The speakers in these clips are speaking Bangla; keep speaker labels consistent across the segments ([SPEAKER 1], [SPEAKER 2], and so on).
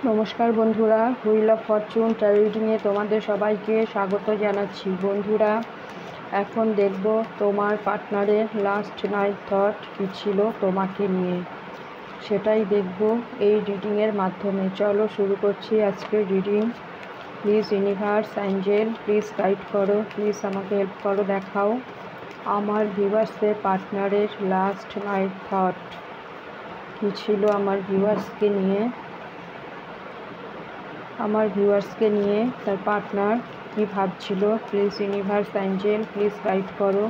[SPEAKER 1] নমস্কার বন্ধুরা, হুইল অফ ফরচুন ট্যারো রিডিংয়ে তোমাদের সবাইকে স্বাগত জানাচ্ছি। বন্ধুরা, এখন দেখব তোমার পার্টনারের লাস্ট নাইট থট কী ছিল তোমাকে নিয়ে, সেটাই দেখব এই রিডিংয়ের মাধ্যমে। চলো শুরু করছি আজকের reading. Please universe, Angel, please guide করো, প্লিজ আমাকে হেল্প করো, দেখাও আমার ভিউয়ার্সের পার্টনারের লাস্ট নাইট থট কী ছিল আমার ভিউয়ার্সকে নিয়ে। আমার ভিউয়ার্সকে নিয়ে তার পার্টনার কী ভাবছিল। Please universe, Angel, please guide করো,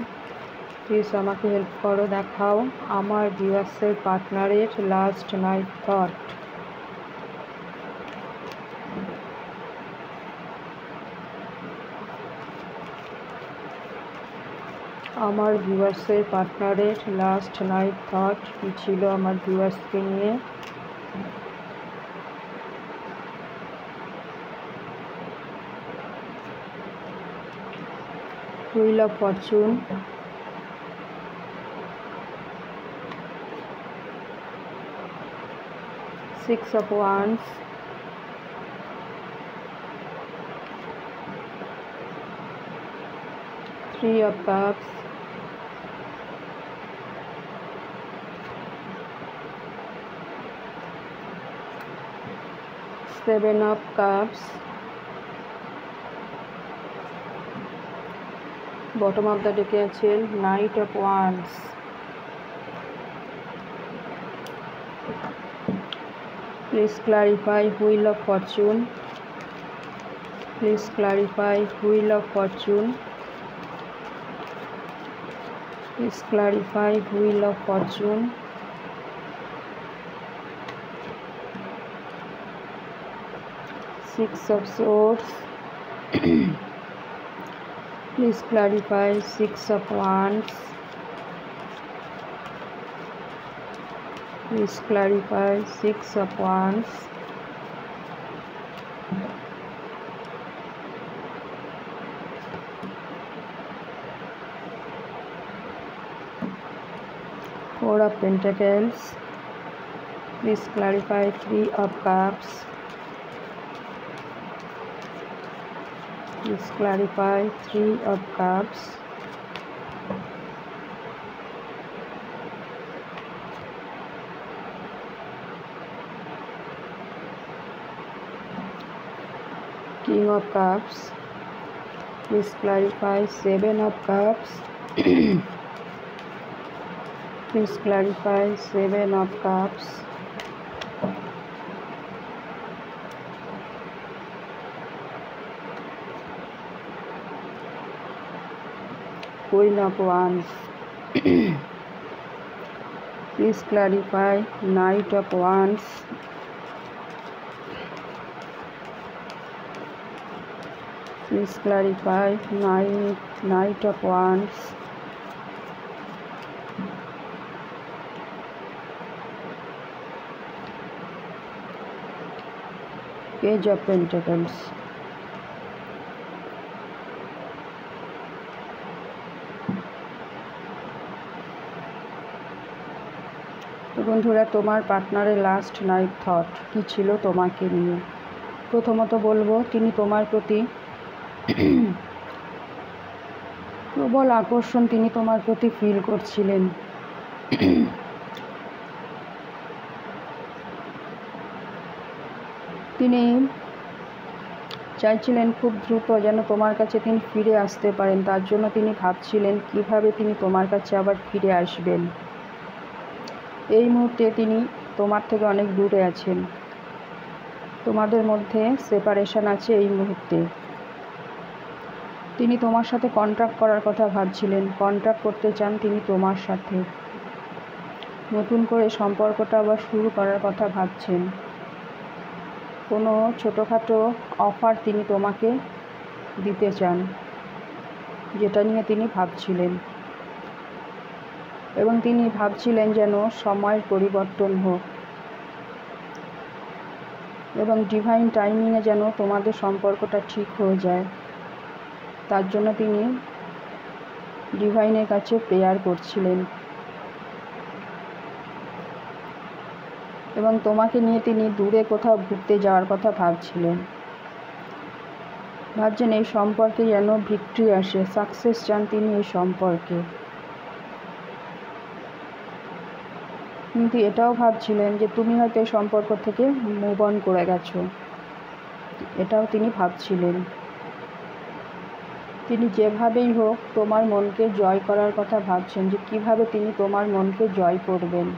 [SPEAKER 1] প্লিজ আমাকে হেল্প করো, দেখাও আমার ভিউয়ার্সের পার্টনারের লাস্ট নাইট থট। আমার ভিউয়ার্সের পার্টনারের লাস্ট নাইট থট কী ছিল আমার ভিউয়ার্সকে নিয়ে। Wheel of Fortune, six of wands, three of cups, seven of cups, bottom of the ডেকে আছেন night of wands. Please clarify wheel of Fortune, please clarify wheel of Fortune, please clarify wheel of Fortune. Six of swords, please clarify six of wands, please clarify six of wands. Four of pentacles, please clarify three of cups, please clarify three of cups. King of cups, please clarify seven of cups, please clarify seven of cups. Queen of wands, please clarify knight of wands, please clarify knight of wands. Page of pentacles, তো বন্ধুরা, তোমার পার্টনারের লাস্ট নাইট থট কী ছিল তোমাকে নিয়ে। প্রথমত বলবো, তিনি তোমার প্রতি প্রবল আকর্ষণ তিনি তোমার প্রতি ফিল করছিলেন। তিনি চাইছিলেন খুব দ্রুত যেন তোমার কাছে তিনি ফিরে আসতে পারেন। তার জন্য তিনি ভাবছিলেন কিভাবে তিনি তোমার কাছে আবার ফিরে আসবেন। এই মুহূর্তে তিনি তোমার থেকে অনেক দূরে আছেন, তোমাদের মধ্যে সেপারেশন আছে এই মুহূর্তে। তিনি তোমার সাথে কন্ট্যাক্ট করার কথা ভাবছিলেন, কন্ট্যাক্ট করতে চান তিনি তোমার সাথে, নতুন করে সম্পর্কটা আবার শুরু করার কথা ভাবছেন। কোনো ছোটোখাটো অফার তিনি তোমাকে দিতে চান, যেটা নিয়ে তিনি ভাবছিলেন। এবং তিনি ভাবছিলেন যেন সময়ের পরিবর্তন হোক এবং ডিভাইন টাইমিংয়ে যেন তোমাদের সম্পর্কটা ঠিক হয়ে যায়। তার জন্য তিনি ডিভাইনের কাছে প্রেয়ার করছিলেন। এবং তোমাকে নিয়ে তিনি দূরে কোথাও ঘুরতে যাওয়ার কথা ভাবছিলেন। ভাবছেন এই সম্পর্কে যেন ভিক্টরি আসে, সাকসেস চান তিনি এই সম্পর্কে। কিন্তু এটাও ভাবছিলেন যে তুমি হয়তো এই সম্পর্ক থেকে মুভ অন করে গেছো, এটাও তিনি ভাবছিলেন। তিনি যেভাবেই হোক তোমার মনকে জয় করার কথা ভাবছেন, যে কিভাবে তিনি তোমার মনকে জয় করবেন।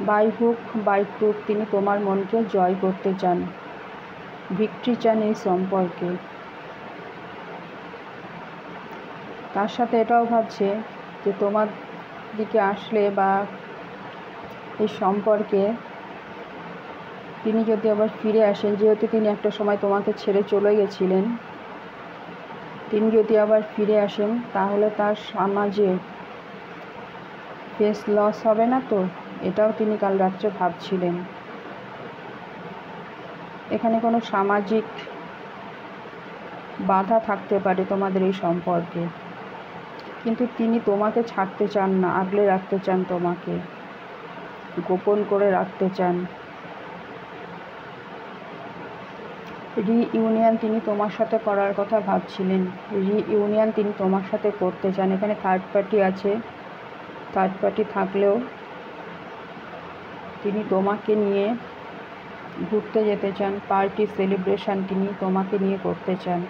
[SPEAKER 1] বাই হুক বাই ক্রুক তিনি তোমার মনকে জয় করতে চান, ভিক্টরি চান এই সম্পর্কে। তার সাথে এটাও ভাবছে যে তোমার দিকে আসলে বা এই সম্পর্কে তিনি যদি আবার ফিরে আসেন, যেহেতু তিনি একটা সময় তোমাকে ছেড়ে চলে গেছিলেন, তিনি যদি আবার ফিরে আসেন তাহলে তার সমাজে ফেস লস হবে না তো, এটাও তিনি কাল রাত্রে ভাবছিলেন। এখানে কোনো সামাজিক বাধা থাকতে পারে তোমাদের এই সম্পর্কে, কিন্তু তিনি তোমাকে ছাড়তে চান না, আগলে রাখতে চান, তোমাকে গোপন করে রাখতে চান। রিইউনিয়ন তিনি তোমার সাথে করার কথা ভাবছিলেন, রিইউনিয়ন তিনি তোমার সাথে করতে চান। এখানে থার্ড পার্টি আছে, থার্ড পার্টি থাকলেও তিনি তোমাকে নিয়ে ঘুরতে যেতে চান, পার্টি সেলিব্রেশন তিনি তোমাকে নিয়ে করতে চান,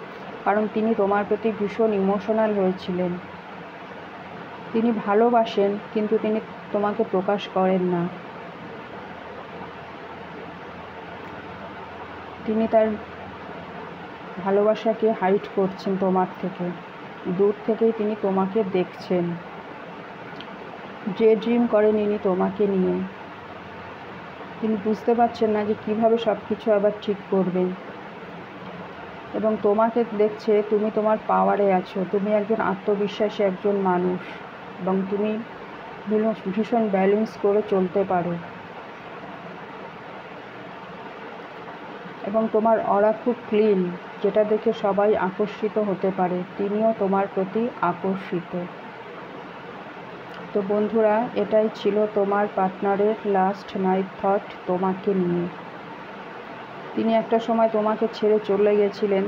[SPEAKER 1] কারণ তিনি তোমার প্রতি ভীষণ ইমোশনাল হয়েছিলেন। তিনি ভালোবাসেন কিন্তু তিনি তোমাকে প্রকাশ করেন না। তিনি তার ভালোবাসাকে হাইড করছেন তোমার থেকে, দূর থেকেই তিনি তোমাকে দেখছেন। যে ড্রিম করেন ইনি তোমাকে নিয়ে, তিনি বুঝতে পারছেন না যে কিভাবে সব কিছু আবার ঠিক করবেন। এবং তোমাকে দেখছে তুমি তোমার পাওয়ারে আছো, তুমি একজন আত্মবিশ্বাসী একজন মানুষ, এবং তুমি ভীষণ ব্যালেন্স করে চলতে পারো, এবং তোমার অরা খুব ক্লিন, যেটা দেখে সবাই আকর্ষিত হতে পারে। তিনিও তোমার প্রতি আকর্ষিত। তো বন্ধুরা, এটাই ছিল তোমার পার্টনারের লাস্ট নাইট থট তোমাকে নিয়ে। তিনি একটা সময় তোমাকে ছেড়ে চলে গেছিলেন,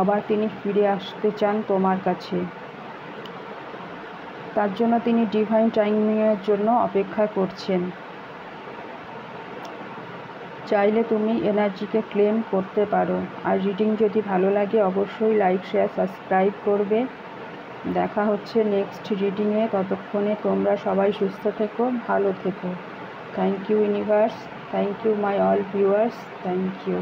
[SPEAKER 1] আবার তিনি ফিরে আসতে চান তোমার কাছে। তার জন্য তিনি ডিভাইন টাইমিংয়ের জন্য অপেক্ষা করছেন। চাইলে তুমি এনার্জিকে ক্লেম করতে পারো। আর রিডিং যদি ভালো লাগে অবশ্যই লাইক, শেয়ার, সাবস্ক্রাইব করবে। দেখা হচ্ছে নেক্সট রিডিংয়ে। ততক্ষণে তোমরা সবাই সুস্থ থেকো, ভালো থেকো। Thank you universe, thank you my all viewers, thank you.